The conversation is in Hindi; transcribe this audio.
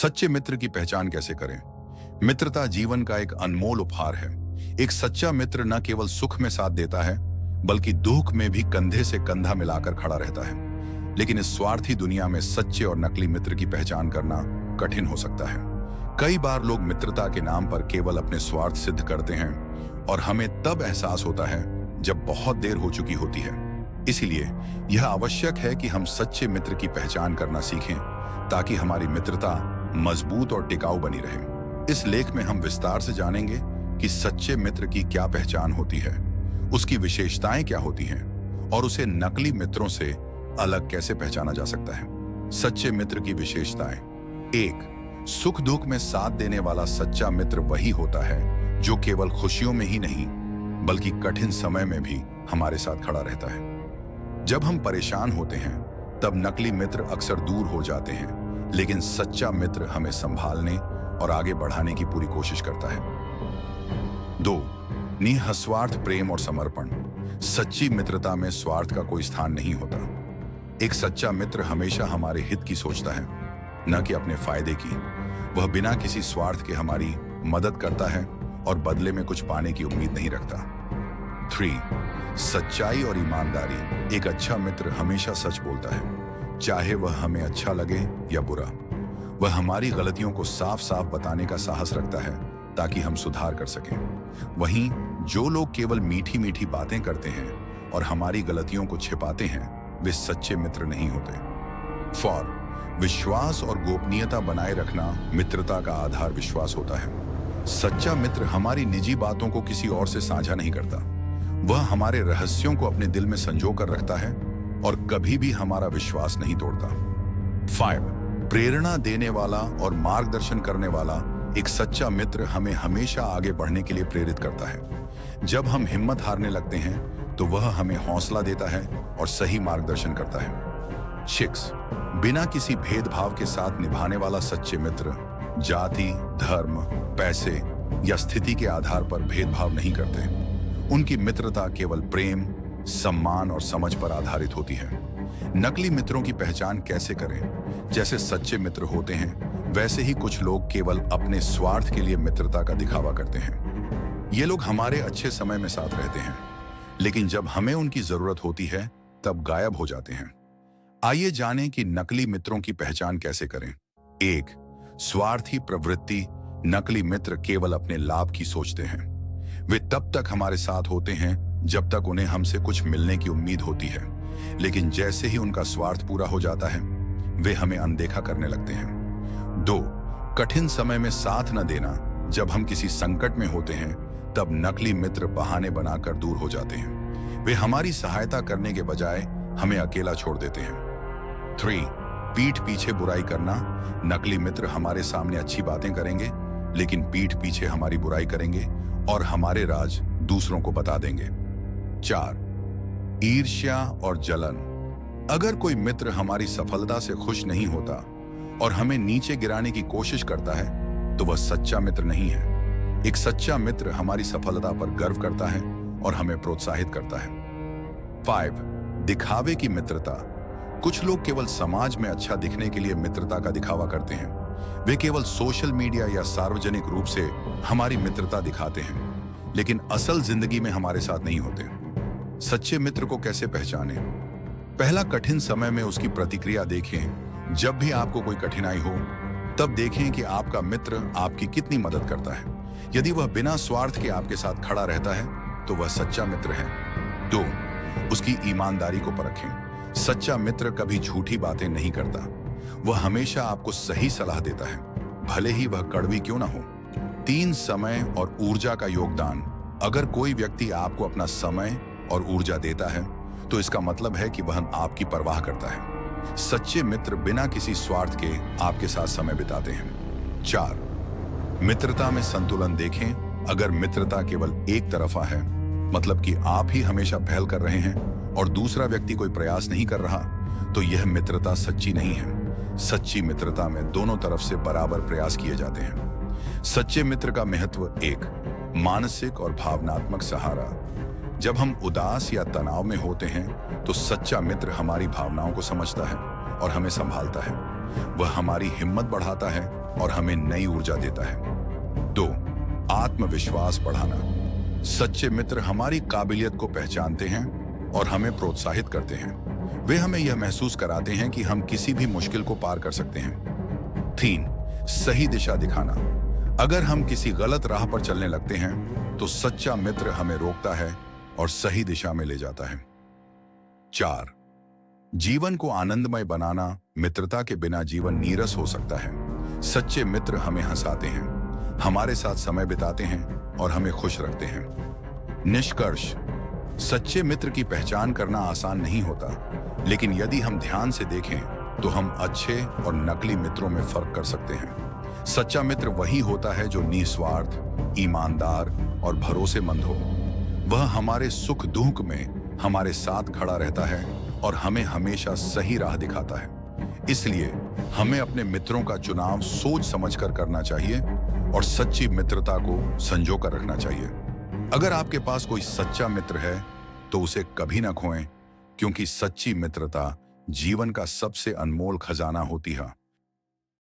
सच्चे मित्र की पहचान कैसे करें? मित्रता जीवन का एक अनमोल उपहार है। एक सच्चा मित्र न केवल सुख में साथ देता है, बल्कि दुख में भी कंधे से कंधा मिलाकर खड़ा रहता है। लेकिन इस स्वार्थी दुनिया में सच्चे और नकली मित्र की पहचान करना कठिन हो सकता है। कई बार लोग मित्रता के नाम पर केवल अपने स्वार्थ सिद्ध करते हैं और हमें तब एहसास होता है जब बहुत देर हो चुकी होती है। इसीलिए यह आवश्यक है कि हम सच्चे मित्र की पहचान करना सीखें, ताकि हमारी मित्रता मजबूत और टिकाऊ बनी रहे। इस लेख में हम विस्तार से जानेंगे कि सच्चे मित्र की क्या पहचान होती है, उसकी विशेषताएं क्या होती हैं और उसे नकली मित्रों से अलग कैसे पहचाना जा सकता है। सच्चे मित्र की विशेषताएं। 1. सुख दुख में साथ देने वाला सच्चा मित्र वही होता है जो केवल खुशियों में ही नहीं, बल्कि कठिन समय में भी हमारे साथ खड़ा रहता है। जब हम परेशान होते हैं तब नकली मित्र अक्सर दूर हो जाते हैं, लेकिन सच्चा मित्र हमें संभालने और आगे बढ़ाने की पूरी कोशिश करता है। 2. निस्वार्थ प्रेम और समर्पण। सच्ची मित्रता में स्वार्थ का कोई स्थान नहीं होता। एक सच्चा मित्र हमेशा हमारे हित की सोचता है, न कि अपने फायदे की। वह बिना किसी स्वार्थ के हमारी मदद करता है और बदले में कुछ पाने की उम्मीद नहीं रखता। 3. सच्चाई और ईमानदारी। एक अच्छा मित्र हमेशा सच बोलता है, चाहे वह हमें अच्छा लगे या बुरा। वह हमारी गलतियों को साफ साफ बताने का साहस रखता है ताकि हम सुधार कर सकें। वहीं जो लोग केवल मीठी मीठी बातें करते हैं और हमारी गलतियों को छिपाते हैं, वे सच्चे मित्र नहीं होते। 4. विश्वास और गोपनीयता बनाए रखना। मित्रता का आधार विश्वास होता है। सच्चा मित्र हमारी निजी बातों को किसी और से साझा नहीं करता। वह हमारे रहस्यों को अपने दिल में संजो कर रखता है और कभी भी हमारा विश्वास नहीं तोड़ता। 5. प्रेरणा देने वाला और मार्गदर्शन करने वाला। एक सच्चा मित्र हमें हमेशा आगे बढ़ने के लिए प्रेरित करता है। जब हम हिम्मत हारने लगते हैं तो वह हमें हौसला देता है और सही मार्गदर्शन करता है। 6. बिना किसी भेदभाव के साथ निभाने वाला सच्चे मित्र। जाति, धर्म, पैसे या स्थिति के आधार पर भेदभाव नहीं करते। उनकी मित्रता केवल प्रेम, सम्मान और समझ पर आधारित होती है। नकली मित्रों की पहचान कैसे करें? जैसे सच्चे मित्र होते हैं, वैसे ही कुछ लोग केवल अपने स्वार्थ के लिए मित्रता का दिखावा करते हैं। ये लोग हमारे अच्छे समय में साथ रहते हैं, लेकिन जब हमें उनकी जरूरत होती है तब गायब हो जाते हैं। आइए जानें कि नकली मित्रों की पहचान कैसे करें। 1. स्वार्थी प्रवृत्ति। नकली मित्र केवल अपने लाभ की सोचते हैं। वे तब तक हमारे साथ होते हैं जब तक उन्हें हमसे कुछ मिलने की उम्मीद होती है, लेकिन जैसे ही उनका स्वार्थ पूरा हो जाता है, वे हमें अनदेखा करने लगते हैं। 2. कठिन समय में साथ न देना। जब हम किसी संकट में होते हैं तब नकली मित्र बहाने बनाकर दूर हो जाते हैं। वे हमारी सहायता करने के बजाय हमें अकेला छोड़ देते हैं। 3. पीठ पीछे बुराई करना। नकली मित्र हमारे सामने अच्छी बातें करेंगे, लेकिन पीठ पीछे हमारी बुराई करेंगे और हमारे राज दूसरों को बता देंगे। 4. ईर्ष्या और जलन। अगर कोई मित्र हमारी सफलता से खुश नहीं होता और हमें नीचे गिराने की कोशिश करता है, तो वह सच्चा मित्र नहीं है। एक सच्चा मित्र हमारी सफलता पर गर्व करता है और हमें प्रोत्साहित करता है। 5. दिखावे की मित्रता। कुछ लोग केवल समाज में अच्छा दिखने के लिए मित्रता का दिखावा करते हैं। वे केवल सोशल मीडिया या सार्वजनिक रूप से हमारी मित्रता दिखाते हैं, लेकिन असल जिंदगी में हमारे साथ नहीं होते। सच्चे मित्र को कैसे पहचानें? पहला, कठिन समय में उसकी प्रतिक्रिया देखें। जब भी आपको कोई कठिनाई हो, तब देखें कि आपका मित्र आपकी कितनी मदद करता है। यदि वह बिना स्वार्थ के आपके साथ खड़ा रहता है, तो वह सच्चा मित्र है। 2. उसकी ईमानदारी को परखें। सच्चा मित्र कभी झूठी बातें नहीं करता। वह हमेशा आपको सही सलाह देता है, भले ही वह कड़वी क्यों ना हो। 3. समय और ऊर्जा का योगदान। अगर कोई व्यक्ति आपको अपना समय और ऊर्जा देता है, तो इसका मतलब है कि वह आपकी परवाह करता है। सच्चे मित्र बिना किसी स्वार्थ के आपके साथ समय बिताते हैं। 4. मित्रता में संतुलन देखें। अगर मित्रता केवल एक तरफा है, मतलब कि आप ही हमेशा पहल कर रहे हैं और दूसरा व्यक्ति कोई प्रयास नहीं कर रहा, तो यह मित्रता सच्ची नहीं है। सच्ची मित्रता में दोनों तरफ से बराबर प्रयास किए जाते हैं। सच्चे मित्र का महत्व। 1. मानसिक और भावनात्मक सहारा। जब हम उदास या तनाव में होते हैं तो सच्चा मित्र हमारी भावनाओं को समझता है और हमें संभालता है। वह हमारी हिम्मत बढ़ाता है और हमें नई ऊर्जा देता है। 2. आत्मविश्वास बढ़ाना। सच्चे मित्र हमारी काबिलियत को पहचानते हैं और हमें प्रोत्साहित करते हैं। वे हमें यह महसूस कराते हैं कि हम किसी भी मुश्किल को पार कर सकते हैं। 3. सही दिशा दिखाना। अगर हम किसी गलत राह पर चलने लगते हैं तो सच्चा मित्र हमें रोकता है और सही दिशा में ले जाता है। 4. जीवन को आनंदमय बनाना। मित्रता के बिना जीवन नीरस हो सकता है। सच्चे मित्र हमें हंसाते हैं, हमारे साथ समय बिताते हैं और हमें खुश रखते हैं। निष्कर्ष, सच्चे मित्र की पहचान करना आसान नहीं होता, लेकिन यदि हम ध्यान से देखें तो हम अच्छे और नकली मित्रों में फर्क कर सकते हैं। सच्चा मित्र वही होता है जो निस्वार्थ, ईमानदार और भरोसेमंद हो। वह हमारे सुख दुख में हमारे साथ खड़ा रहता है और हमें हमेशा सही राह दिखाता है। इसलिए हमें अपने मित्रों का चुनाव सोच समझकर करना चाहिए और सच्ची मित्रता को संजो कर रखना चाहिए। अगर आपके पास कोई सच्चा मित्र है तो उसे कभी ना खोएं, क्योंकि सच्ची मित्रता जीवन का सबसे अनमोल खजाना होती है।